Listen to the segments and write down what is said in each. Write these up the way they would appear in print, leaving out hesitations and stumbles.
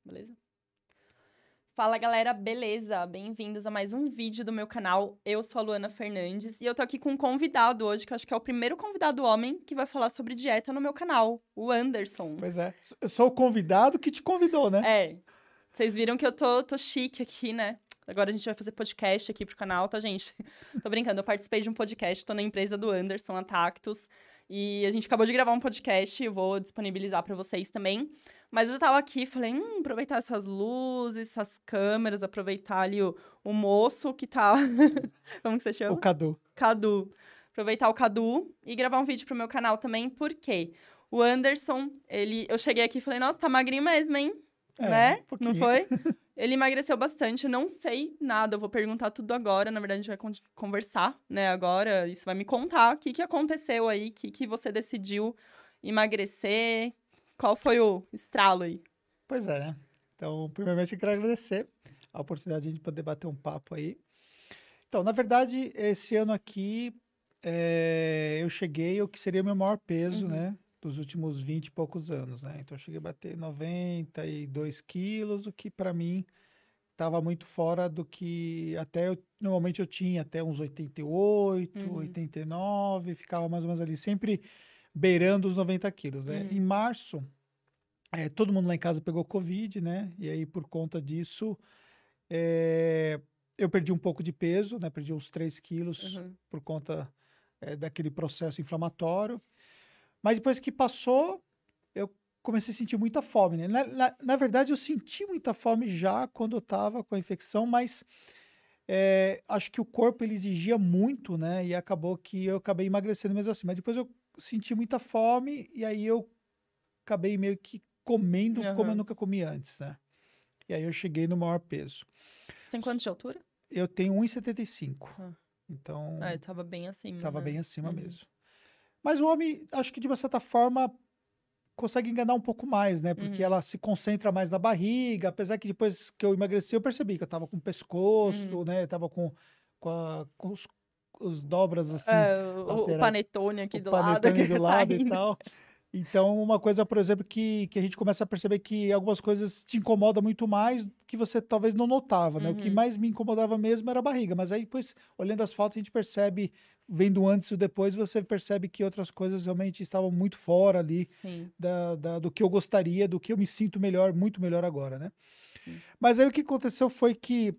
Beleza? Fala, galera, beleza? Bem-vindos a mais um vídeo do meu canal. Eu sou a Luana Fernandes e eu tô aqui com um convidado hoje, que eu acho que é o primeiro convidado homem que vai falar sobre dieta no meu canal, o Anderson. Pois é. Eu sou o convidado que te convidou, né? É, vocês viram que eu tô chique aqui, né? Agora a gente vai fazer podcast aqui pro canal, tá, gente? Tô brincando, eu participei de um podcast, tô na empresa do Anderson, a Tactus, e a gente acabou de gravar um podcast, eu vou disponibilizar pra vocês também. Mas eu já tava aqui, falei, aproveitar essas luzes, essas câmeras, aproveitar ali o moço que tá... Como que você O chama? Cadu. Cadu. Aproveitar o Cadu e gravar um vídeo pro meu canal também, porque o Anderson, eu cheguei aqui e falei, nossa, tá magrinho mesmo, hein? É, um Né? Não pouquinho. foi? Ele emagreceu bastante, eu não sei nada, eu vou perguntar tudo agora, na verdade a gente vai conversar, né, agora, e você vai me contar o que aconteceu aí, o que você decidiu emagrecer, qual foi o estralo aí? Pois é, né? Então, primeiramente, eu quero agradecer a oportunidade de a gente poder bater um papo aí. Então, na verdade, esse ano aqui, eu cheguei ao que seria o meu maior peso, Uhum, né? Dos últimos 20 e poucos anos, né? Então, eu cheguei a bater 92 quilos, o que para mim estava muito fora do que normalmente eu tinha até uns 88, uhum, 89, ficava mais ou menos ali, sempre beirando os 90 quilos, né? Em uhum, março, todo mundo lá em casa pegou Covid, né? E aí, por conta disso, eh, eu perdi um pouco de peso, né? Perdi uns 3 quilos uhum, por conta, daquele processo inflamatório. Mas depois que passou, eu comecei a sentir muita fome, né? Na verdade, eu senti muita fome já quando eu estava com a infecção, mas acho que o corpo ele exigia muito, né? E acabou que eu acabei emagrecendo mesmo assim. Mas depois eu senti muita fome e aí eu acabei meio que comendo como eu uhum. nunca comi antes, né? E aí eu cheguei no maior peso. Você tem quanto de altura? Eu tenho 1,75, Ah, então tava bem acima, estava né? bem acima Uhum, mesmo. Mas o homem, acho que de uma certa forma, consegue enganar um pouco mais, né? Porque uhum, ela se concentra mais na barriga, apesar que depois que eu emagreci, eu percebi que eu tava com o pescoço, uhum. né? Tava com os dobras assim, É, o laterais, panetone o aqui do lado, panetone que do tá lado e indo. tal. Então, uma coisa, por exemplo, que a gente começa a perceber que algumas coisas te incomodam muito mais que você talvez não notava, né? O que Uhum, mais me incomodava mesmo era a barriga, mas aí depois, olhando as fotos, a gente percebe, vendo antes e o depois, você percebe que outras coisas realmente estavam muito fora ali sim. do que eu gostaria, do que eu me sinto melhor, muito melhor agora, né? Sim. Mas aí o que aconteceu foi que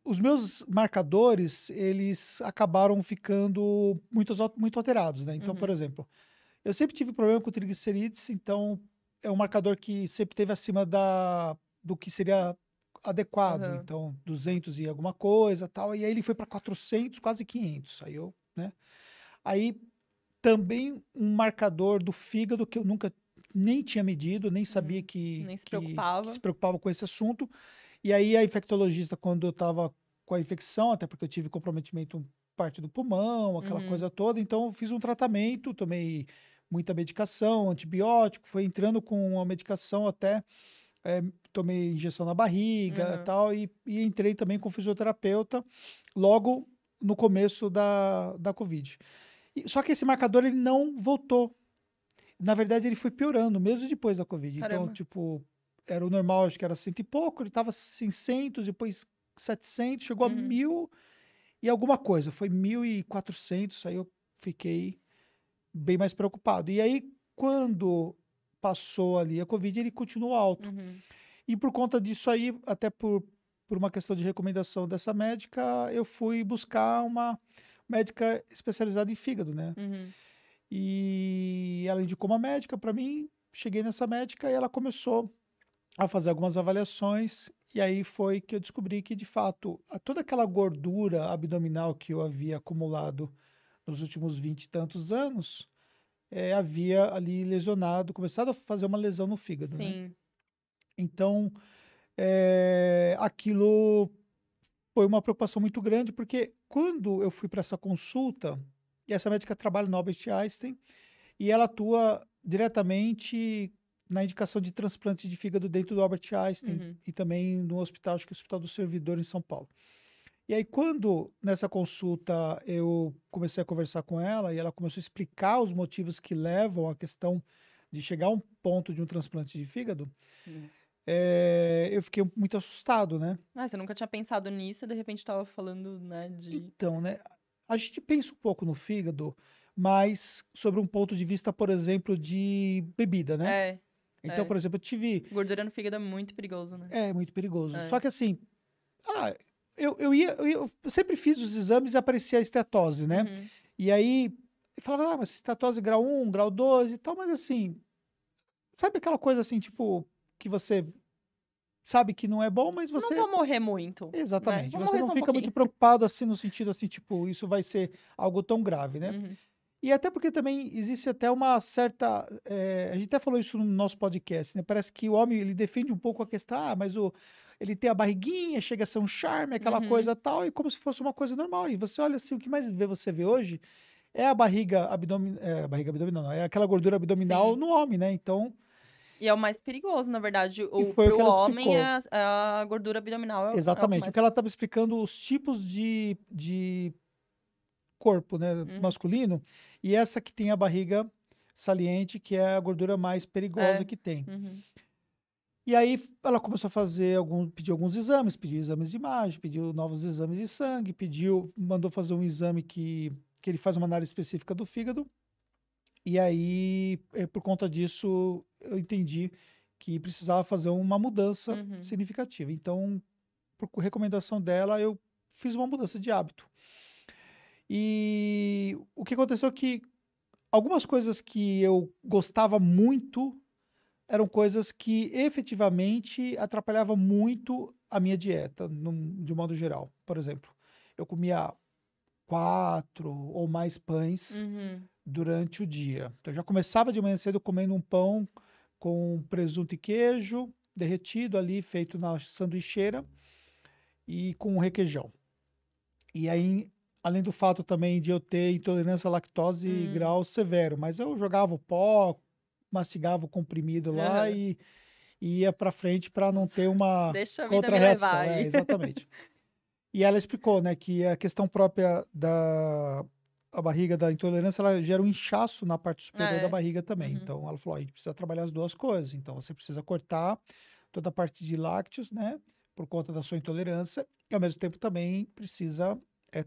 os meus marcadores, eles acabaram ficando muito alterados, né? Então, por Uhum, exemplo, eu sempre tive problema com triglicerídeos, então é um marcador que sempre teve acima do que seria adequado. aham, Então, 200 e alguma coisa, tal. E aí ele foi para 400, quase 500. Aí eu, né? Aí também um marcador do fígado que eu nunca nem tinha medido, nem sabia uhum. Nem se que se preocupava. preocupava com esse assunto. E aí a infectologista, quando eu estava com a infecção, até porque eu tive comprometimento parte do pulmão, aquela Uhum, coisa toda, então eu fiz um tratamento, tomei muita medicação, antibiótico, foi entrando com a medicação até tomei injeção na barriga uhum, tal, e entrei também com fisioterapeuta logo no começo da Covid. Só que esse marcador ele não voltou. Na verdade, ele foi piorando, mesmo depois da Covid. Então, caramba. tipo, era o normal, acho que era cento e pouco, ele estava 600, depois 700, chegou a Uhum, 1.000 e alguma coisa. Foi 1.400, aí eu fiquei bem mais preocupado. E aí, quando passou ali a Covid, ele continuou alto. uhum, E por conta disso aí, até por uma questão de recomendação dessa médica, eu fui buscar uma médica especializada em fígado, né? uhum, E ela indicou uma médica para mim, cheguei nessa médica e ela começou a fazer algumas avaliações, e aí foi que eu descobri que, de fato, toda aquela gordura abdominal que eu havia acumulado nos últimos 20 e tantos anos, havia ali lesionado, começado a fazer uma lesão no fígado, né? sim. Então, aquilo foi uma preocupação muito grande, porque quando eu fui para essa consulta, e essa médica trabalha no Albert Einstein, e ela atua diretamente na indicação de transplante de fígado dentro do Albert Einstein Uhum, e também no hospital, acho que é o Hospital do Servidor em São Paulo. E aí, quando nessa consulta eu comecei a conversar com ela e ela começou a explicar os motivos que levam à questão de chegar a um ponto de um transplante de fígado, Isso. eu fiquei muito assustado, né? Ah, você nunca tinha pensado nisso e de repente tava falando, né, de... Então, né? A gente pensa um pouco no fígado, mas sobre um ponto de vista, por exemplo, de bebida, né? É, Então, por é. exemplo, eu tive. Gordura no fígado é muito perigoso, né? É muito perigoso. É. Só que assim, ah, eu sempre fiz os exames e aparecia a estetose, né? Uhum. E aí, eu falava, mas estetose grau 1, grau 2 e tal, mas assim, sabe aquela coisa assim, tipo, que você sabe que não é bom, mas Não você. vou morrer muito, né? Exatamente. Vou Você morrer não só um fica muito pouquinho. preocupado assim, no sentido assim, tipo, isso vai ser algo tão grave, né? Uhum. E até porque também existe até uma certa. A gente até falou isso no nosso podcast, né? Parece que o homem ele defende um pouco a questão, mas ele tem a barriguinha, chega a ser um charme, aquela Uhum. coisa tal, e como se fosse uma coisa normal. E você olha assim, o que mais você vê hoje é a barriga abdominal, barriga abdominal, não, é aquela gordura abdominal Sim. no homem, né? Então, E é o mais perigoso, na verdade. e foi o Pro que ela homem, explicou. a gordura abdominal é o que Exatamente. O mais. que ela estava explicando, os tipos de corpo, né, Uhum. masculino, e essa que tem a barriga saliente, que é a gordura mais perigosa É. que tem. Uhum. E aí ela começou a fazer pediu alguns exames, pediu exames de imagem, pediu novos exames de sangue, mandou fazer um exame que ele faz uma análise específica do fígado. E aí, por conta disso, eu entendi que precisava fazer uma mudança Uhum. significativa. Então, por recomendação dela, eu fiz uma mudança de hábito. E o que aconteceu é que algumas coisas que eu gostava muito eram coisas que efetivamente atrapalhavam muito a minha dieta, de um modo geral. Por exemplo, eu comia 4 ou mais pães Uhum. durante o dia. Então, eu já começava de manhã cedo comendo um pão com presunto e queijo derretido ali, feito na sanduicheira e com requeijão. E aí, além do fato também de eu ter intolerância à lactose Hum. grau severo, mas eu jogava o pó, mastigava o comprimido lá Aham. e ia para frente para não ter uma Deixa a vida me levar contra-reação. É, aí. exatamente. E ela explicou, né, que a questão própria da a barriga da intolerância, ela gera um inchaço na parte superior da É. barriga também. Uhum. Então, ela falou, ó, a gente precisa trabalhar as duas coisas. Então, você precisa cortar toda a parte de lácteos, né, por conta da sua intolerância, e ao mesmo tempo também precisa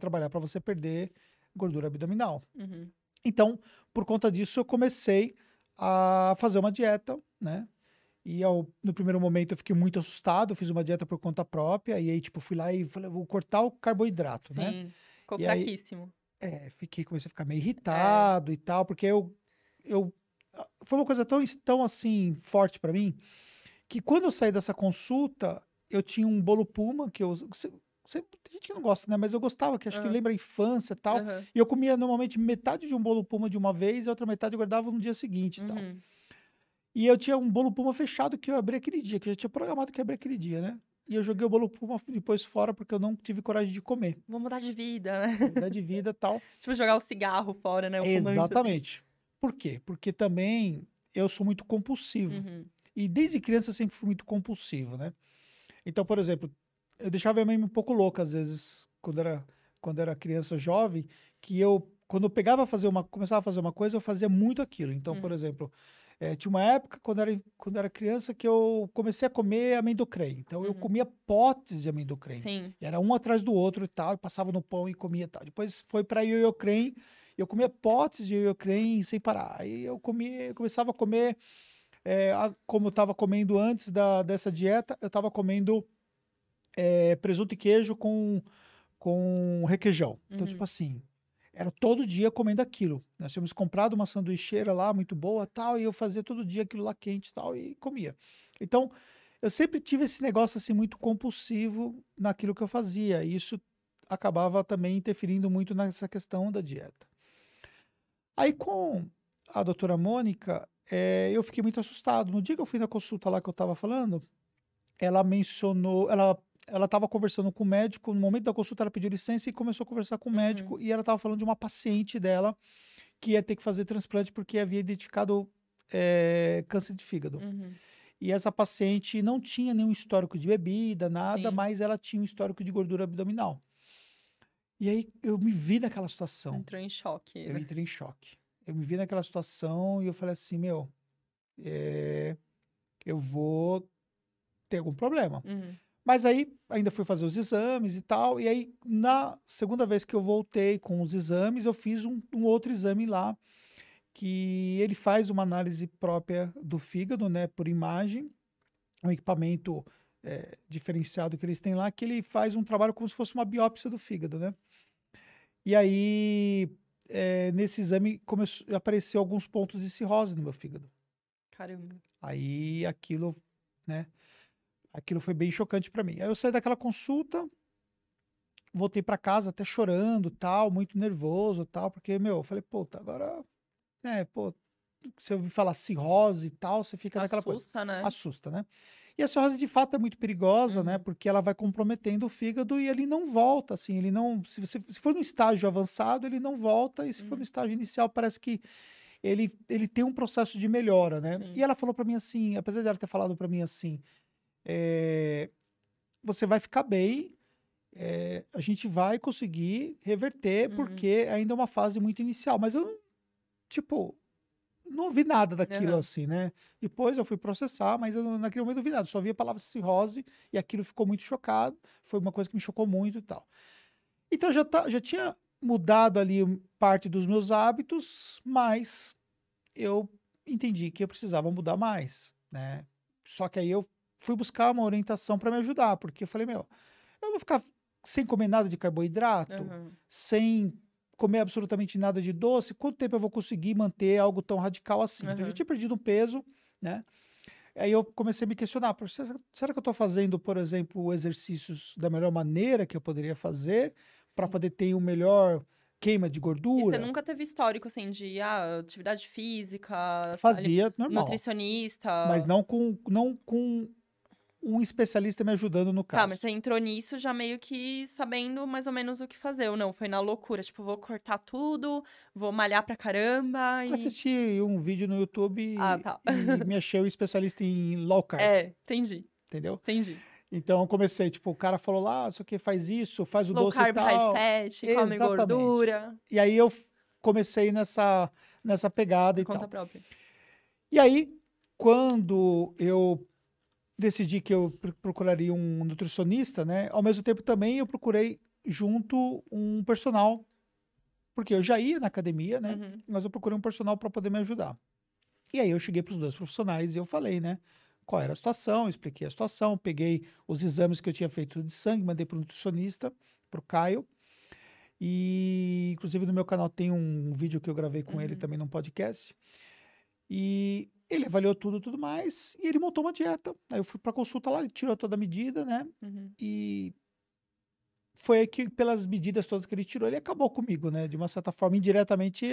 trabalhar para você perder gordura abdominal. Uhum. Então, por conta disso, eu comecei a fazer uma dieta, né? E no primeiro momento eu fiquei muito assustado, fiz uma dieta por conta própria, e aí, tipo, fui lá e falei, vou cortar o carboidrato, né? Sim. Ficou E aí, fraquíssimo. comecei a ficar meio É. irritado e tal, porque foi uma coisa tão assim, forte pra mim, que quando eu saí dessa consulta, eu tinha um bolo Puma, que tem gente que não gosta, né? Mas eu gostava, que acho que Aham. lembra a infância e tal. Aham. E eu comia normalmente metade de um bolo Puma de uma vez e a outra metade eu guardava no dia seguinte e tal. Uhum. E eu tinha um bolo Puma fechado que eu abri aquele dia, que eu já tinha programado que eu abri aquele dia, né? E eu joguei o bolo Puma depois fora porque eu não tive coragem de comer. Vou mudar de vida, né? Vou mudar de vida e tal. Tipo, jogar o cigarro fora, né? O fumante, assim. Exatamente. Por quê? Porque também eu sou muito compulsivo. Uhum. E desde criança eu sempre fui muito compulsivo, né? Então, por exemplo, eu deixava a minha mãe um pouco louca às vezes, quando era criança jovem, quando eu começava a fazer uma coisa, eu fazia muito aquilo. Então, por Uhum. exemplo, tinha uma época, quando era criança, que eu comecei a comer amendoim. Então, eu Uhum. comia potes de amendoim. Sim. E era um atrás do outro e tal, e passava no pão e comia e tal. Depois foi para ioiô creme, eu comia potes de ioiô creme sem parar. Aí eu começava a comer, como eu estava comendo antes dessa dieta, eu estava comendo presunto e queijo com requeijão. Então, tipo Uhum. assim, era todo dia comendo aquilo. Nós tínhamos comprado uma sanduicheira lá, muito boa, tal, e eu fazia todo dia aquilo lá quente, tal, e comia. Então, eu sempre tive esse negócio, assim, muito compulsivo naquilo que eu fazia, e isso acabava também interferindo muito nessa questão da dieta. Aí, com a doutora Mônica, eu fiquei muito assustado. No dia que eu fui na consulta lá que eu estava falando, ela mencionou, ela estava conversando com o médico, no momento da consulta ela pediu licença e começou a conversar com o Uhum. médico, e ela estava falando de uma paciente dela que ia ter que fazer transplante porque havia identificado câncer de fígado. Uhum. E essa paciente não tinha nenhum histórico de bebida, nada, Sim. mas ela tinha um histórico de gordura abdominal. E aí eu me vi naquela situação, Entrou em choque, eu né? entrei em choque. Eu me vi naquela situação e eu falei assim, meu, eu vou ter algum problema. Uhum. Mas aí, ainda fui fazer os exames e tal, e aí, na segunda vez que eu voltei com os exames, eu fiz um outro exame lá, que ele faz uma análise própria do fígado, né, por imagem, um equipamento diferenciado que eles têm lá, que ele faz um trabalho como se fosse uma biópsia do fígado, né? E aí, nesse exame, apareceu alguns pontos de cirrose no meu fígado. Caramba. Aí, né? Aquilo foi bem chocante para mim. Aí eu saí daquela consulta, voltei para casa até chorando, tal, muito nervoso, tal, porque, eu falei, pô, agora, né, pô, se eu ouvir falar cirrose e tal, você fica naquela coisa. Assusta, né? Assusta, né? E a cirrose, de fato, é muito perigosa, né? Uhum. Porque ela vai comprometendo o fígado e ele não volta, assim, ele não... Se for no estágio avançado, ele não volta, e se for no estágio inicial, parece que ele tem um processo de melhora, né? Sim. E ela falou para mim assim, apesar dela ter falado para mim assim, você vai ficar bem, a gente vai conseguir reverter, porque ainda é uma fase muito inicial. Mas eu, não ouvi nada daquilo Aham. assim, né? Depois eu fui processar, mas naquele momento não ouvi nada. Só vi a palavra cirrose e aquilo ficou muito chocado. Foi uma coisa que me chocou muito e tal. Então já tinha mudado ali parte dos meus hábitos, mas eu entendi que eu precisava mudar mais, né? Só que aí eu fui buscar uma orientação para me ajudar, porque eu falei, eu vou ficar sem comer nada de carboidrato, Uhum. sem comer absolutamente nada de doce, quanto tempo eu vou conseguir manter algo tão radical assim? Então, eu já tinha perdido um peso, né? Aí eu comecei a me questionar, será que eu estou fazendo, por exemplo, exercícios da melhor maneira que eu poderia fazer para poder ter um melhor queima de E você gordura? nunca teve histórico, assim, de atividade física, Fazia normal, nutricionista? mas não com um especialista me ajudando no Tá, mas caso. você entrou nisso já meio que sabendo mais ou menos o que fazer, ou não? Foi na loucura, tipo, vou cortar tudo, vou malhar pra caramba e... Assisti um vídeo no YouTube Ah, tá. e me achei um especialista em low carb, Entendi, entendeu? entendi. Então eu comecei, o cara falou lá, isso aqui faz isso, faz o Low doce e carb, high tal. fat, come Exatamente. gordura, E aí eu comecei nessa pegada por e conta tal. própria. E aí, quando eu decidi que eu procuraria um nutricionista, né? Ao mesmo tempo também eu procurei junto um personal, porque eu já ia na academia, né? Uhum. Mas eu procurei um personal para poder me ajudar. E aí eu cheguei para os dois profissionais e eu falei, né? Qual era a situação, expliquei a situação, peguei os exames que eu tinha feito de sangue, mandei para o nutricionista, para o Caio. E, inclusive, no meu canal tem um vídeo que eu gravei com ele também num podcast. E ele avaliou tudo mais, e ele montou uma dieta. Aí eu fui para consulta lá, ele tirou toda a medida, né? Uhum. E foi aí que, pelas medidas todas que ele tirou, ele acabou comigo, né? De uma certa forma, indiretamente,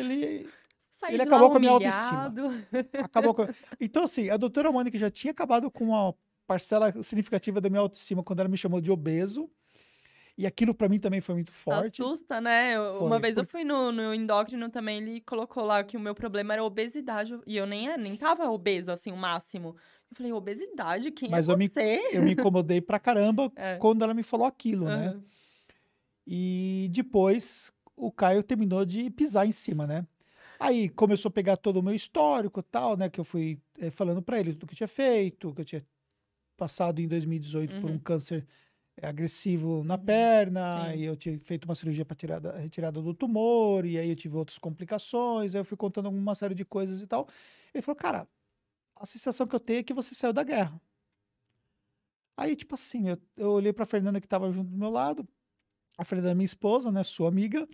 Saí ele de lá acabou com a minha autoestima. humilhado. Acabou com... Então, assim, a doutora Mônica já tinha acabado com uma parcela significativa da minha autoestima quando ela me chamou de obeso. E aquilo para mim também foi muito forte. Assusta, né? Uma Foi, vez eu fui no endócrino também, ele colocou lá que o meu problema era obesidade. E eu nem tava obesa, assim, o máximo. Eu falei, obesidade? Quem é Mas eu me você? incomodei pra caramba É. quando ela me falou aquilo, né? Aham. E depois o Caio terminou de pisar em cima, né? Aí começou a pegar todo o meu histórico e tal, né? Que eu fui falando pra ele tudo que eu tinha feito, que eu tinha passado em 2018 por um câncer agressivo na perna, Sim. e eu tinha feito uma cirurgia para retirada do tumor, e aí eu tive outras complicações, aí eu fui contando uma série de coisas e tal. Ele falou, cara, a sensação que eu tenho é que você saiu da guerra. Aí, tipo assim, eu olhei pra Fernanda que tava junto do meu lado, a Fernanda é minha esposa, né, sua amiga,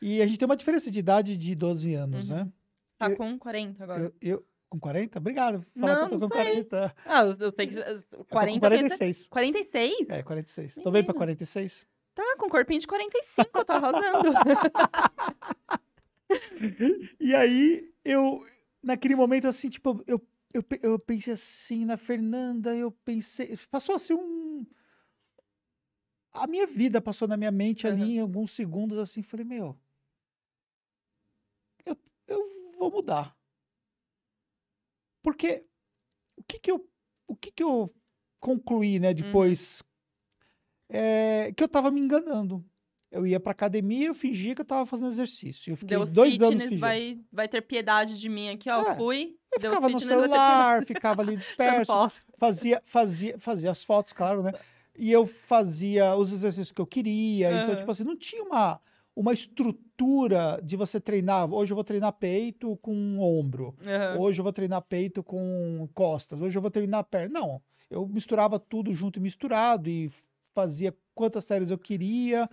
e a gente tem uma diferença de idade de 12 anos, né? Tá Eu, com 40 agora. eu com 40? Obrigado. Falar que eu Não, tô não com sei. 40. Eu sei que... Eu tô com 40 46. 46? 46. Tô bem pra Menino. 46? Tá, com corpinho de 45, tá arrasando. E aí, naquele momento, assim, tipo, eu pensei assim na Fernanda, eu pensei, passou assim a minha vida passou na minha mente ali em alguns segundos, assim, falei, eu vou mudar. Porque o que que eu concluí, né, depois, que eu tava me enganando. Eu ia pra academia, eu fingia que eu tava fazendo exercício. Eu fiquei Deus 2 anos fitness fingindo. vai ter piedade de mim aqui, ó. É. Fui. Eu Deu ficava no fitness, vai ter celular, ficava ali tirando disperso, foto. fazia as fotos, claro, né? E eu fazia os exercícios que eu queria. Então, tipo Aham. assim, não tinha uma estrutura de você treinar. Hoje eu vou treinar peito com ombro. Aham. Hoje eu vou treinar peito com costas. Hoje eu vou treinar perna. Não. Eu misturava tudo junto e misturado e fazia quantas séries eu queria.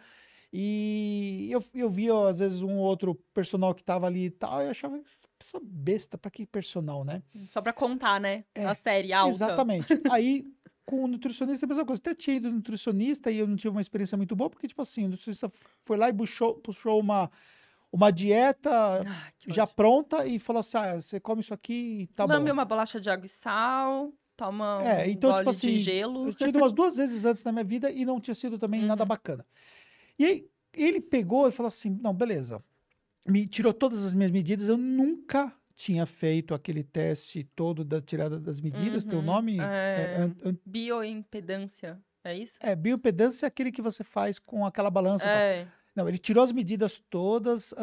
E eu via, às vezes, um outro personal que tava ali e tal, e eu achava, essa pessoa besta, pra que personal, né? Só pra contar, né? A É, série alta. exatamente. Aí, com o nutricionista, a mesma coisa. Até tinha ido no nutricionista e eu não tive uma experiência muito boa, porque, tipo assim, o nutricionista foi lá e puxou uma dieta Ai, que já ódio. pronta e falou assim: ah, você come isso aqui e tá Lambe bom. uma bolacha de água e sal, toma É, um então, tipo gole de assim, gelo. eu tinha ido umas 2 vezes antes na minha vida e não tinha sido também nada Uhum. bacana. E aí, ele pegou e falou assim: não, beleza. Me tirou todas as minhas medidas. Eu nunca tinha feito aquele teste todo da tirada das medidas. Tem o Uhum. nome? Bioimpedância, é isso? Bioimpedância é aquele que você faz com aquela balança e tal. É, Não, ele tirou as medidas todas.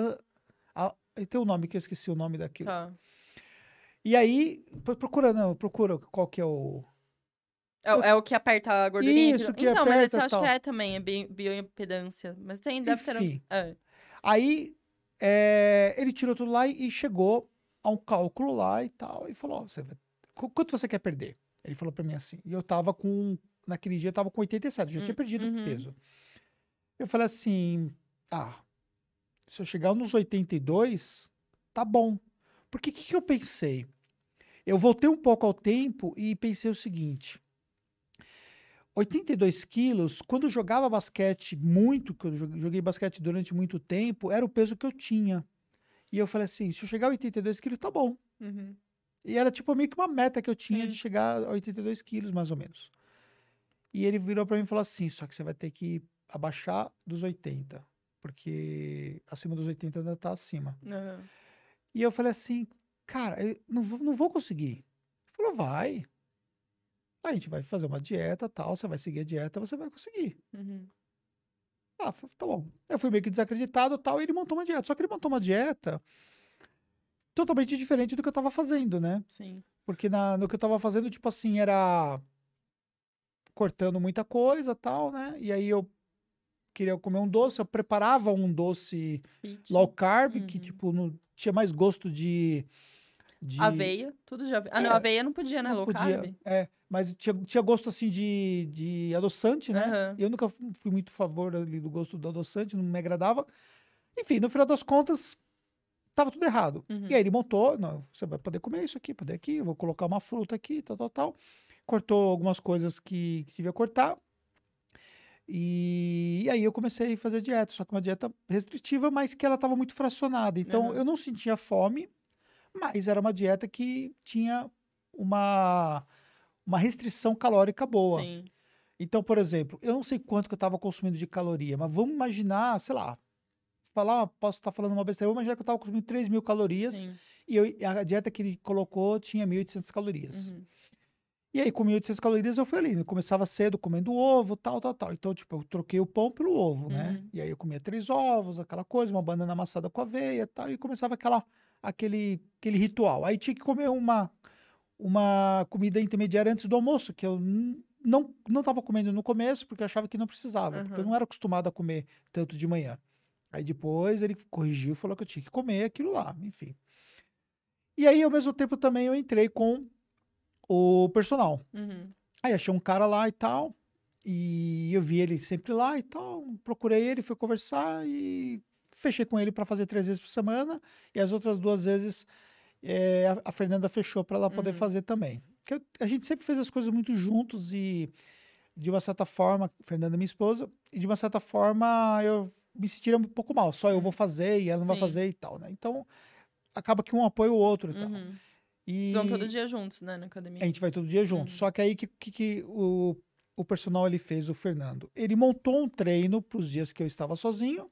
E tem um nome que eu esqueci o nome daquilo. tá. E aí, procura qual que é o. É o que aperta a gordurinha? Isso que Então, mas esse aperta eu e acho que tal. é também, é bioimpedância. Mas deve ter. Enfim. É. Aí, ele tirou tudo lá e chegou a um cálculo lá e tal. E falou: ó, quanto você quer perder? Ele falou pra mim assim. E eu tava com. Naquele dia eu tava com 87, já tinha perdido Uhum. peso. Eu falei assim: ah, se eu chegar nos 82, tá bom. Porque o que eu pensei? Eu voltei um pouco ao tempo e pensei o seguinte: 82 quilos, quando eu jogava basquete muito, que eu joguei basquete durante muito tempo, era o peso que eu tinha. E eu falei assim: se eu chegar a 82 quilos, tá bom. Uhum. E era tipo meio que uma meta que eu tinha de Sim. chegar a 82 quilos, mais ou menos. E ele virou pra mim e falou assim: só que você vai ter que abaixar dos 80, porque acima dos 80 ainda tá acima. Aham. E eu falei assim: cara, eu não vou conseguir. Ele falou: vai. A gente vai fazer uma dieta, tal, você vai seguir a dieta, você vai conseguir. Uhum. Ah, tá bom. Eu fui meio que desacreditado, tal, e ele montou uma dieta. Só que ele montou uma dieta totalmente diferente do que eu tava fazendo, né? Sim. Porque no que eu tava fazendo, tipo assim, era cortando muita coisa, tal, né? E aí eu queria comer um doce, eu preparava um doce Fit. low carb, que, Uhum. tipo, tinha mais gosto de. Aveia, tudo de aveia. Ah, não, É, aveia não podia, né? não Low podia. carb? Mas tinha gosto, assim, de adoçante, né? Aham. E eu nunca fui muito a favor ali do gosto do adoçante, não me agradava. Enfim, no final das contas, tava tudo errado. E Uhum. aí ele montou: não, você vai poder comer isso aqui, poder aqui, eu vou colocar uma fruta aqui, tal, tal, tal. Cortou algumas coisas que devia cortar. E aí eu comecei a fazer dieta, só que uma dieta restritiva, mas que ela estava muito fracionada. Então Aham. eu não sentia fome, mas era uma dieta que tinha uma, uma restrição calórica boa. Sim. Então, por exemplo, eu não sei quanto que eu estava consumindo de caloria, mas vamos imaginar, sei lá, falar, posso estar falando uma besteira, vamos imaginar que eu estava consumindo 3.000 calorias Sim. e a dieta que ele colocou tinha 1.800 calorias. Uhum. E aí, com 1.800 calorias, eu fui ali. Eu começava cedo comendo ovo, tal, tal, tal. Então, tipo, eu troquei o pão pelo ovo, né? Uhum. E aí eu comia 3 ovos, aquela coisa, uma banana amassada com aveia, tal. E começava aquele ritual. Aí tinha que comer uma comida intermediária antes do almoço, que eu não estava comendo no começo, porque eu achava que não precisava, porque eu Uhum. não era acostumado a comer tanto de manhã. Aí depois ele corrigiu, falou que eu tinha que comer aquilo lá, enfim. E aí, ao mesmo tempo, também eu entrei com o personal. Uhum. Aí achei um cara lá e tal, e eu vi ele sempre lá e tal, procurei ele, fui conversar e fechei com ele para fazer 3 vezes por semana, e as outras 2 vezes a Fernanda fechou para ela poder Uhum. fazer também. Porque a gente sempre fez as coisas muito juntos e, de uma certa forma, Fernanda é minha esposa, e de uma certa forma eu me sentiria um pouco mal, só eu vou Uhum. fazer e ela não vai Sim. fazer e tal, né? Então, acaba que um apoia o outro e tal. Uhum. Vocês vão todo E dia juntos, né, na a academia? gente vai todo dia junto. Uhum. Só que aí que o personal ele fez, o Fernando? Ele montou um treino para os dias que eu estava sozinho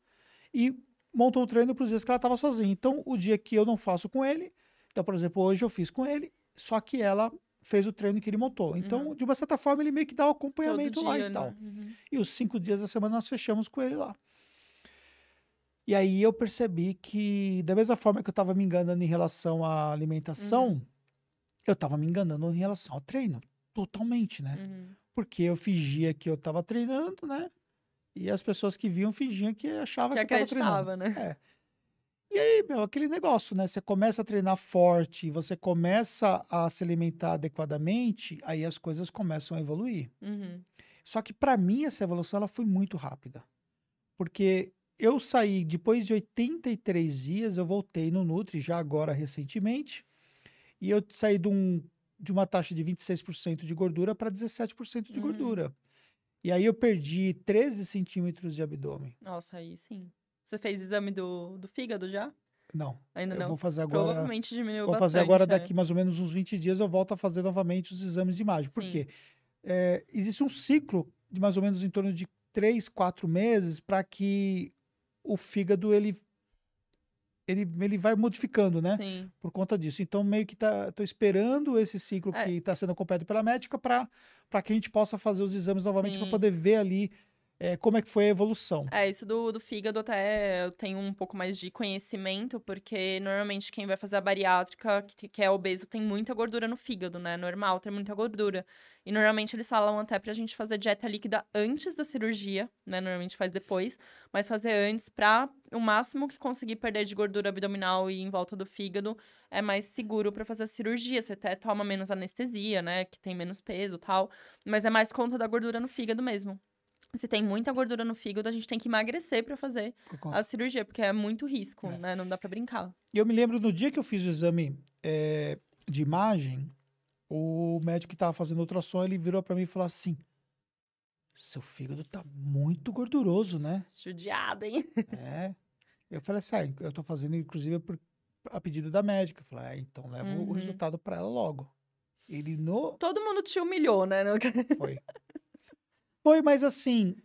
e montou um treino para os dias que ela estava sozinha. Então, o dia que eu não faço com ele, então, por exemplo, hoje eu fiz com ele, só que ela fez o treino que ele montou. Então, Uhum. de uma certa forma, ele meio que dá o Todo acompanhamento lá e dia, né? tal. Uhum. E os 5 dias da semana nós fechamos com ele lá. E aí eu percebi que, da mesma forma que eu estava me enganando em relação à Uhum. alimentação, eu tava me enganando em relação ao treino. Totalmente, né? Uhum. Porque eu fingia que eu tava treinando, né? E as pessoas que viam fingiam que achavam Que que eu tava treinando. acreditava, né? É. E aí, meu, aquele negócio, né? Você começa a treinar forte, você começa a se alimentar adequadamente, aí as coisas começam a evoluir. Uhum. Só que para mim essa evolução ela foi muito rápida. Porque eu saí, depois de 83 dias, eu voltei no Nutri, já agora recentemente, e eu saí de uma taxa de 26% de gordura para 17% de Uhum. gordura. E aí eu perdi 13 centímetros de abdômen. Nossa, aí sim. Você fez exame do fígado já? Não, Ainda eu não? vou fazer agora. Provavelmente diminuiu Vou fazer agora, bastante, é. daqui mais ou menos uns 20 dias, eu volto a fazer novamente os exames de imagem. Por Sim. quê? Existe um ciclo de mais ou menos em torno de 3, 4 meses para que o fígado ele vai modificando, né? Sim. Por conta disso. Então, meio que tô esperando esse ciclo É, que está sendo acompanhado pela médica para que a gente possa fazer os exames novamente para sim. poder ver ali como é que foi a evolução. Isso do fígado até eu tenho um pouco mais de conhecimento, porque normalmente quem vai fazer a bariátrica, que é obeso, tem muita gordura no fígado, né? Normal ter muita gordura. E normalmente eles falam até pra gente fazer dieta líquida antes da cirurgia, né? Normalmente faz depois, mas fazer antes pra o máximo que conseguir perder de gordura abdominal e em volta do fígado é mais seguro pra fazer a cirurgia. Você até toma menos anestesia, né? Que tem menos peso e tal, mas é mais conta da gordura no fígado mesmo. Se tem muita gordura no fígado, a gente tem que emagrecer pra fazer Por a conta. cirurgia, porque é muito risco, É. né? Não dá pra brincar. E eu me lembro no dia que eu fiz o exame de imagem, o médico que estava fazendo ultrassom, ele virou para mim e falou assim: seu fígado tá muito gorduroso, né? Judiado, hein? É. Eu falei assim, eu tô fazendo inclusive a pedido da médica. Eu falei, então leva o Uhum. resultado para ela logo. Ele no Todo mundo te humilhou, né? foi. Foi, mas assim,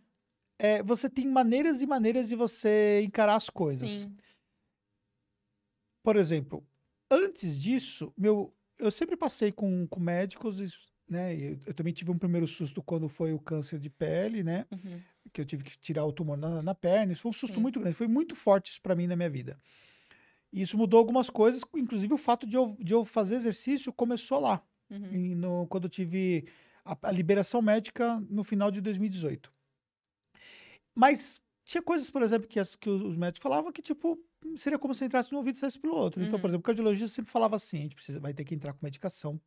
você tem maneiras e maneiras de você encarar as coisas. Sim. Por exemplo, antes disso, eu sempre passei com médicos, né? Eu também tive um primeiro susto quando foi o câncer de pele, né? Uhum. Que eu tive que tirar o tumor na perna. Isso foi um susto Sim. muito grande, foi muito forte isso para mim na minha vida. E isso mudou algumas coisas, inclusive o fato de eu fazer exercício começou lá, Uhum. quando eu tive a liberação médica no final de 2018. Mas tinha coisas, por exemplo, que os médicos falavam que, tipo, seria como se entrasse num ouvido e saísse pelo outro. Então, por Uhum. exemplo, o cardiologista sempre falava assim: a gente vai ter que entrar com medicação,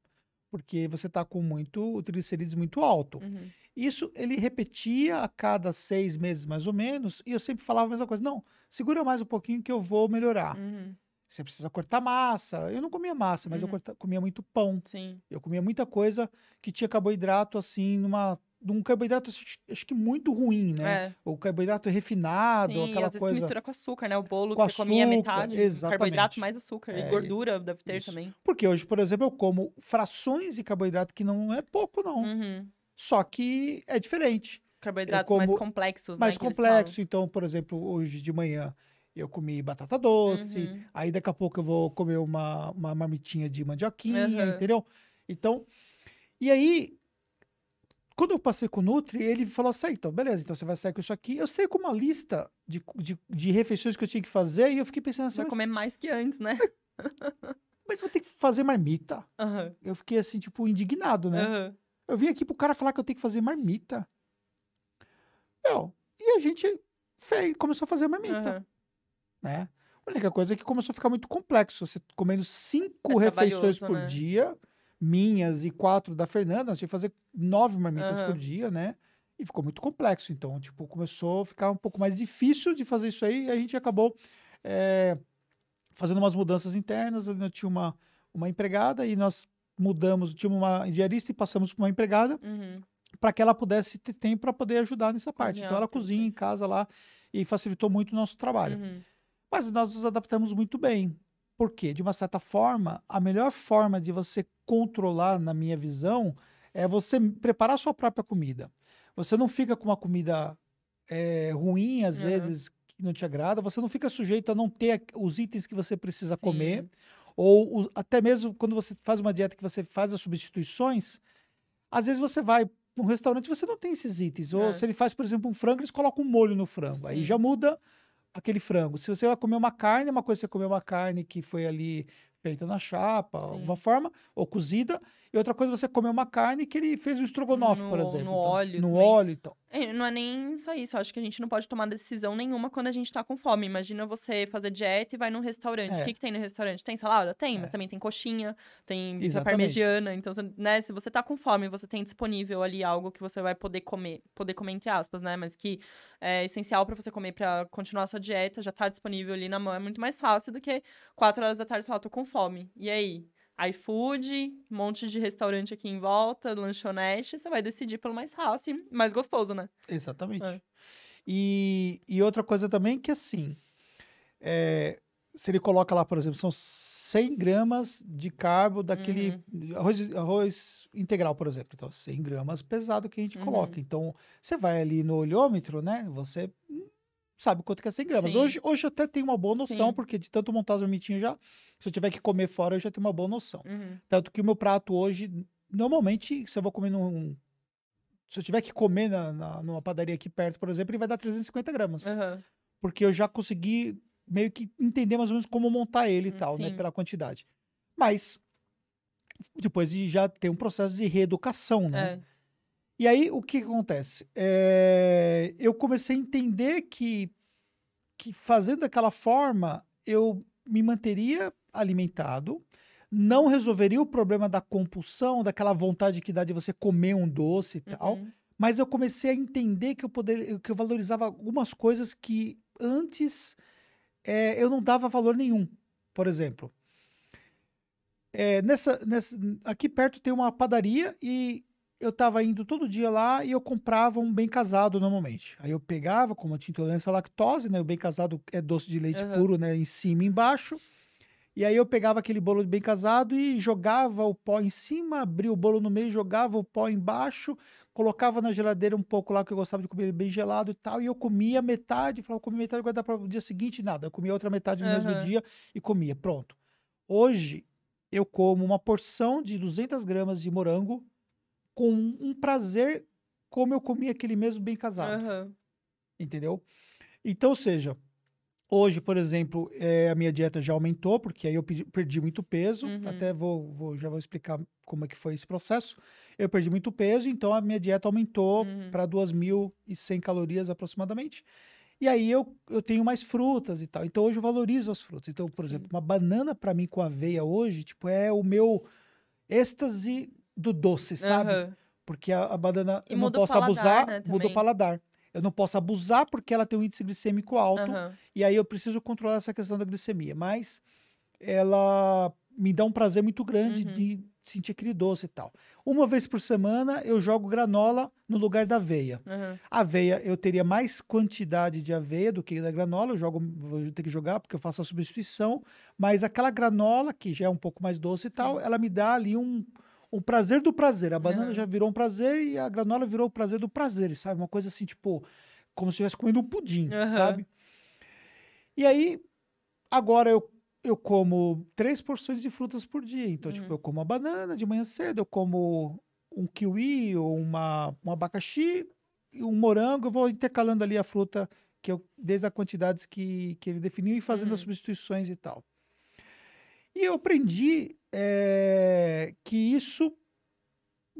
porque você está com o triglicerídeos muito alto. Uhum. Isso ele repetia a cada 6 meses, mais ou menos, e eu sempre falava a mesma coisa: não, segura mais um pouquinho que eu vou melhorar. Uhum. Você precisa cortar massa. Eu não comia massa, mas eu Uhum. comia muito pão. Sim. Eu comia muita coisa que tinha carboidrato, assim, num carboidrato, acho que muito ruim, né? É. O carboidrato refinado, Sim, e aquela às vezes tu coisa mistura com açúcar, né? O bolo com que você comia açúcar, metade, carboidrato exatamente. mais açúcar. E É, gordura deve ter isso. também. Porque hoje, por exemplo, eu como frações de carboidrato que não é pouco, não. Uhum. Só que é diferente. Os Eu carboidratos mais como complexos, né? mais Que eles falam. complexo. Então, por exemplo, hoje de manhã eu comi batata doce, Uhum. aí daqui a pouco eu vou comer uma marmitinha de mandioquinha, Aham. entendeu? Então, e aí, quando eu passei com o Nutri, ele falou assim: então, beleza, então você vai sair com isso aqui. Eu sei com uma lista de refeições que eu tinha que fazer, e eu fiquei pensando assim, Vai comer mais que antes, né? mas vou ter que fazer marmita. Aham. Eu fiquei assim, tipo, indignado, né? Aham. Eu vim aqui pro cara falar que eu tenho que fazer marmita. Meu, e a gente começou a fazer marmita, Aham. né? A única coisa é que começou a ficar muito complexo. Você comendo É 5 refeições trabalhoso, por né? dia, minhas e 4 da Fernanda, nós tinha que fazer 9 marmitas por Aham. dia, né? E ficou muito complexo. Então, tipo, começou a ficar um pouco mais difícil de fazer isso aí. E a gente acabou fazendo umas mudanças internas. Eu tinha uma empregada e nós mudamos, tinha uma diarista e passamos para uma empregada Uhum. para que ela pudesse ter tempo para poder ajudar nessa parte. Então, Cozinhar ela pra cozinha em vocês. casa lá e facilitou muito o nosso trabalho. Uhum. Mas nós nos adaptamos muito bem. Por quê? De uma certa forma, a melhor forma de você controlar, na minha visão, é você preparar sua própria comida. Você não fica com uma comida ruim, às Aham. vezes, que não te agrada. Você não fica sujeito a não ter os itens que você precisa comer. Sim. Ou até mesmo quando você faz uma dieta que você faz as substituições, às vezes você vai num restaurante e você não tem esses itens. Ou É. se ele faz, por exemplo, um frango, eles colocam um molho no frango. Aí já Sim. muda aquele frango. Se você vai comer uma carne, é uma coisa você comer uma carne que foi ali feita na chapa, Sim. alguma forma, ou cozida. E outra coisa, você comer uma carne que ele fez um estrogonofe, por exemplo. No Então, óleo no também. óleo, então. Não é nem só isso, eu acho que a gente não pode tomar decisão nenhuma quando a gente tá com fome. Imagina você fazer dieta e vai num restaurante. O É, que tem no restaurante? Tem salada? Tem, mas é, também tem coxinha, tem bife à exatamente. parmegiana. Então, né, se você tá com fome, você tem disponível ali algo que você vai poder comer entre aspas, né? Mas que é essencial pra você comer pra continuar a sua dieta, já tá disponível ali na mão. É muito mais fácil do que 4 horas da tarde você fala, tô com fome. E aí? iFood, um monte de restaurante aqui em volta, lanchonete, você vai decidir pelo mais fácil e mais gostoso, né? Exatamente. É. E outra coisa também que, assim, se ele coloca lá, por exemplo, são 100 gramas de carbo daquele arroz integral, por exemplo. Então, 100 gramas pesado que a gente coloca. Então, você vai ali no olhômetro, né? Você sabe quanto que é 100 gramas. Sim. Hoje eu até tenho uma boa noção, Sim. porque de tanto montar as marmitinhas já, se eu tiver que comer fora, eu já tenho uma boa noção. Uhum. Tanto que o meu prato hoje, normalmente, se eu vou comer se eu tiver que comer numa padaria aqui perto, por exemplo, ele vai dar 350 gramas. Aham. Porque eu já consegui meio que entender mais ou menos como montar ele e tal, né? Sim. Pela quantidade. Mas, depois de já ter um processo de reeducação, né? É. E aí, o que acontece? Eu comecei a entender que fazendo daquela forma, eu me manteria alimentado, não resolveria o problema da compulsão, daquela vontade que dá de você comer um doce e tal, Uhum. mas eu comecei a entender que eu valorizava algumas coisas que antes eu não dava valor nenhum. Por exemplo, aqui perto tem uma padaria e eu estava indo todo dia lá e eu comprava um bem casado normalmente. Aí eu pegava, como eu tinha intolerância à lactose, né? O bem casado é doce de leite Aham. puro, né? Em cima e embaixo. E aí eu pegava aquele bolo de bem casado e jogava o pó em cima, abria o bolo no meio, jogava o pó embaixo, colocava na geladeira um pouco lá, que eu gostava de comer bem gelado e tal, e eu comia metade, falava, comi metade, guardar para o dia seguinte, nada. Eu comia outra metade no mesmo Aham. dia e comia, pronto. Hoje, eu como uma porção de 200 gramas de morango com um prazer como eu comia aquele mesmo bem casado, Aham. entendeu? Então, ou seja, hoje, por exemplo, a minha dieta já aumentou, porque aí eu perdi muito peso. Uhum. Até já vou explicar como é que foi esse processo. Eu perdi muito peso, então a minha dieta aumentou Uhum. para 2.100 calorias aproximadamente. E aí eu tenho mais frutas e tal. Então hoje eu valorizo as frutas. Então, por Sim. exemplo, uma banana para mim com aveia hoje, tipo, é o meu êxtase do doce, sabe? Aham. Porque a banana E eu não muda o posso paladar, abusar, né, muda o também. paladar. Eu não posso abusar porque ela tem um índice glicêmico alto, Aham. e aí eu preciso controlar essa questão da glicemia. Mas ela me dá um prazer muito grande Uhum. de sentir aquele doce e tal. Uma vez por semana eu jogo granola no lugar da aveia. Aham. Aveia, eu teria mais quantidade de aveia do que da granola, vou ter que jogar porque eu faço a substituição, mas aquela granola, que já é um pouco mais doce e tal, Sim. ela me dá ali um prazer do prazer. A banana Aham. já virou um prazer e a granola virou o prazer do prazer, sabe? Uma coisa assim, tipo, como se estivesse comendo um pudim, Aham. sabe? E aí, agora eu como 3 porções de frutas por dia. Então, tipo, Uhum. eu como a banana de manhã cedo, eu como um kiwi ou um abacaxi e um morango. Eu vou intercalando ali a fruta desde as quantidades que ele definiu e fazendo as Uhum. substituições e tal. E eu aprendi que isso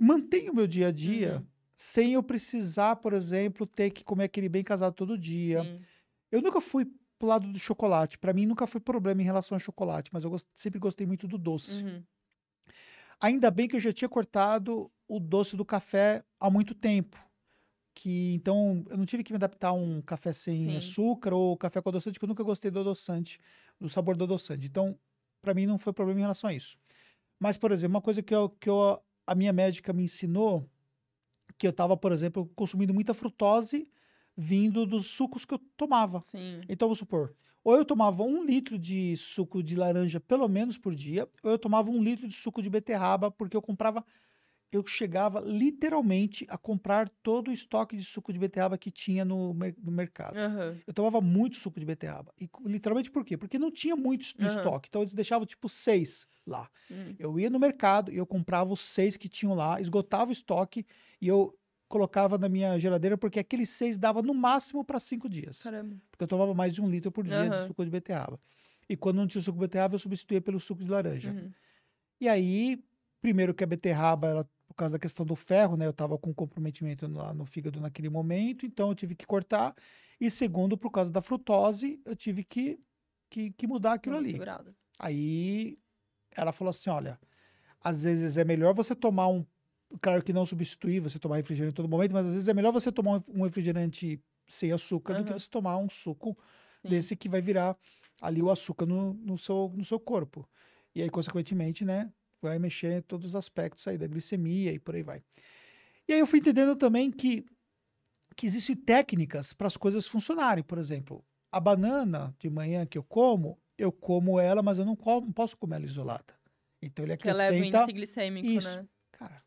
mantém o meu dia a dia Uhum. sem eu precisar, por exemplo, ter que comer aquele bem casado todo dia. Sim. Eu nunca fui pro lado do chocolate. Para mim nunca foi problema em relação ao chocolate, mas eu sempre gostei muito do doce. Uhum. Ainda bem que eu já tinha cortado o doce do café há muito tempo. Então eu não tive que me adaptar a um café sem Sim. açúcar ou café com adoçante, que eu nunca gostei do adoçante, do sabor do adoçante. Então, para mim não foi problema em relação a isso. Mas, por exemplo, uma coisa a minha médica me ensinou, que eu estava, por exemplo, consumindo muita frutose vindo dos sucos que eu tomava. Sim. Então, vamos supor, ou eu tomava 1 litro de suco de laranja pelo menos por dia, ou eu tomava 1 litro de suco de beterraba, porque eu chegava literalmente a comprar todo o estoque de suco de beterraba que tinha no mercado. Aham. Eu tomava muito suco de beterraba. E literalmente por quê? Porque não tinha muitos no Aham. estoque. Então eles deixavam tipo 6 lá. Uhum. Eu ia no mercado e eu comprava os 6 que tinham lá, esgotava o estoque e eu colocava na minha geladeira, porque aqueles 6 dava no máximo para 5 dias. Caramba. Porque eu tomava mais de 1 litro por dia de Aham. suco de beterraba. E quando não tinha o suco de beterraba, eu substituía pelo suco de laranja. Uhum. E aí, primeiro que a beterraba, ela, por causa da questão do ferro, né? Eu tava com comprometimento lá no fígado naquele momento, então eu tive que cortar. E segundo, por causa da frutose, eu tive que mudar aquilo Dá uma ali. segurada. Aí ela falou assim: olha, às vezes é melhor você tomar um. Claro que não substituir você tomar refrigerante em todo momento, mas às vezes é melhor você tomar um refrigerante sem açúcar do que Aham. você tomar um suco Sim. desse que vai virar ali o açúcar no seu corpo. E aí, consequentemente, né, vai mexer em todos os aspectos aí da glicemia e por aí vai. E aí eu fui entendendo também que existem técnicas para as coisas funcionarem. Por exemplo, a banana de manhã que eu como ela, mas eu não posso comer ela isolada. Então ele Que eleva o acrescenta índice glicêmico, isso. né? Cara,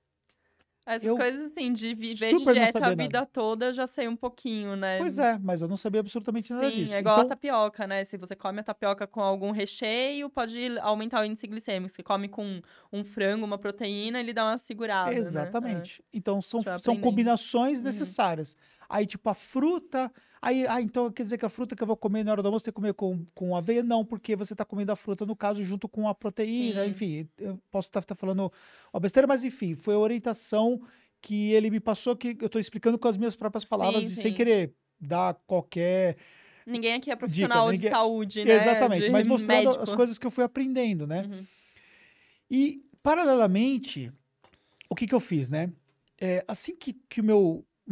Essas eu coisas, assim, de viver de super não dieta a sabia nada. vida toda, eu já sei um pouquinho, né? Pois é, mas eu não sabia absolutamente nada Sim, disso. é igual a Então, tapioca, né? Se você come a tapioca com algum recheio, pode aumentar o índice glicêmico. Se come com um frango, uma proteína, ele dá uma segurada, né? É, exatamente. Então, você vai são aprendendo. combinações Uhum. necessárias. Aí, tipo, a fruta. Aí, então quer dizer que a fruta que eu vou comer na hora do almoço tem que comer com aveia? Não, porque você está comendo a fruta, no caso, junto com a proteína. Sim. Enfim, eu posso estar falando uma besteira, mas enfim, foi a orientação que ele me passou, que eu estou explicando com as minhas próprias Sim, palavras e sem sim. querer dar qualquer Ninguém aqui é dica, né? profissional de saúde, né? Exatamente, De mas mostrando as médico. coisas que eu fui aprendendo, né? Uhum. E, paralelamente, o que eu fiz, né? Assim que o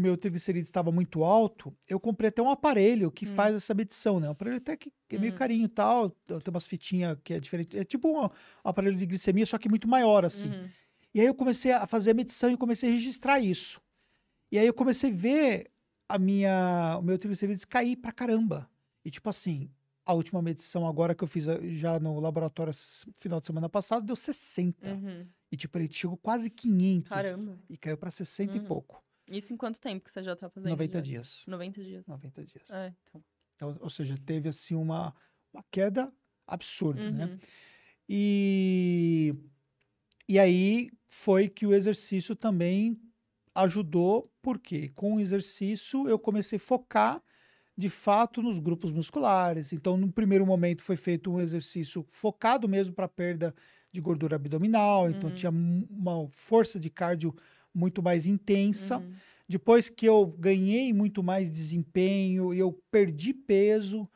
meu triglicerídeos estava muito alto, eu comprei até um aparelho que Hum. faz essa medição, né? Um aparelho até que é meio Uhum. carinho e tal, tem umas fitinhas que é diferente, é tipo um aparelho de glicemia, só que muito maior, assim. Uhum. E aí eu comecei a fazer a medição e comecei a registrar isso. E aí eu comecei a ver o meu triglicerídeos cair pra caramba. E tipo assim, a última medição agora que eu fiz já no laboratório final de semana passado deu 60. Uhum. E tipo, ele chegou quase 500 Caramba. e caiu pra 60 e Uhum. pouco. Isso em quanto tempo que você já tá fazendo 90 dieta? dias. 90 dias. 90 dias. É, então. Então, ou seja, teve assim uma queda absurda, né? Uhum. E, e aí foi que o exercício também ajudou, porque com o exercício eu comecei a focar de fato nos grupos musculares. Então, no primeiro momento foi feito um exercício focado mesmo para perda de gordura abdominal, então Uhum. tinha uma força de cardio muito mais intensa. Uhum. Depois que eu ganhei muito mais desempenho, eu perdi peso,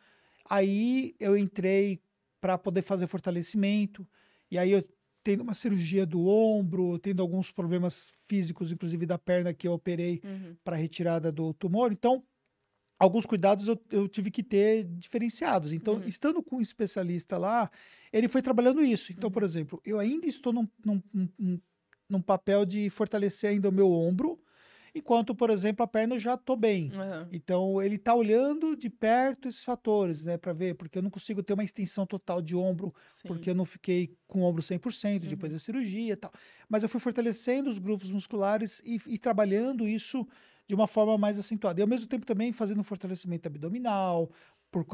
aí eu entrei para poder fazer fortalecimento, e aí eu tendo uma cirurgia do ombro, tendo alguns problemas físicos, inclusive da perna que eu operei Uhum. para retirada do tumor. Então, alguns cuidados eu tive que ter diferenciados. Então, Uhum. estando com um especialista lá, ele foi trabalhando isso. Então, por Uhum. exemplo, eu ainda estou num papel de fortalecer ainda o meu ombro, enquanto, por exemplo, a perna eu já estou bem. Uhum. Então, ele está olhando de perto esses fatores, né, para ver, porque eu não consigo ter uma extensão total de ombro, porque Sim. eu não fiquei com o ombro 100% depois Uhum. da cirurgia e tal. Mas eu fui fortalecendo os grupos musculares e trabalhando isso de uma forma mais acentuada. E ao mesmo tempo também fazendo um fortalecimento abdominal, por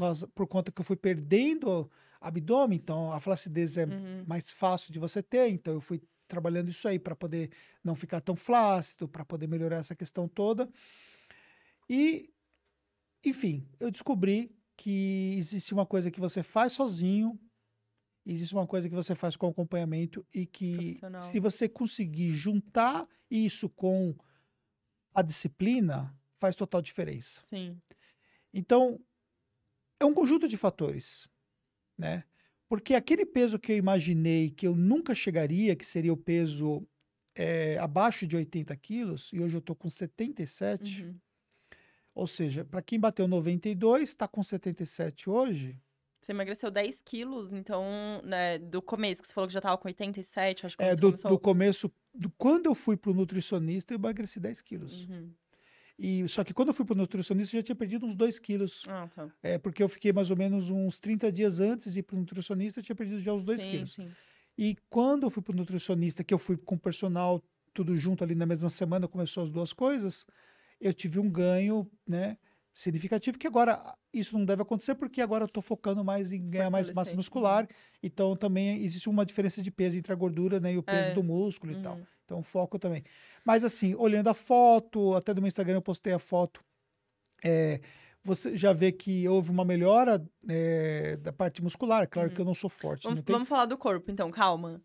conta que eu fui perdendo abdômen, então a flacidez é Uhum. mais fácil de você ter, então eu fui trabalhando isso aí para poder não ficar tão flácido, para poder melhorar essa questão toda. E, enfim, eu descobri que existe uma coisa que você faz sozinho, existe uma coisa que você faz com acompanhamento e que Profissional. se você conseguir juntar isso com a disciplina, faz total diferença. Sim. Então, é um conjunto de fatores, né? Porque aquele peso que eu imaginei que eu nunca chegaria, que seria o peso abaixo de 80 quilos, e hoje eu estou com 77, Uhum. ou seja, para quem bateu 92, está com 77 hoje, Você emagreceu 10 quilos, então, né, do começo, que você falou que já tava com 87, acho que quando é, você do começou. começo, quando eu fui para o nutricionista, eu emagreci 10 quilos. Uhum. Só que quando eu fui para o nutricionista, eu já tinha perdido uns 2 quilos. Ah, tá. Porque eu fiquei mais ou menos uns 30 dias antes de ir para o nutricionista, eu tinha perdido já os 2 Sim, quilos. sim. E quando eu fui para o nutricionista, que eu fui com o personal, tudo junto ali na mesma semana, começou as duas coisas, eu tive um ganho, né, significativo, que agora isso não deve acontecer, porque agora eu estou focando mais em ganhar mais massa Fortalecer. muscular, então também existe uma diferença de peso entre a gordura, né, e o peso do É. músculo e tal. Uhum. Então, foco também. Mas assim, olhando a foto, até do meu Instagram eu postei a foto, você já vê que houve uma melhora da parte muscular. Claro que eu não sou forte. Vamos falar do corpo, então, calma.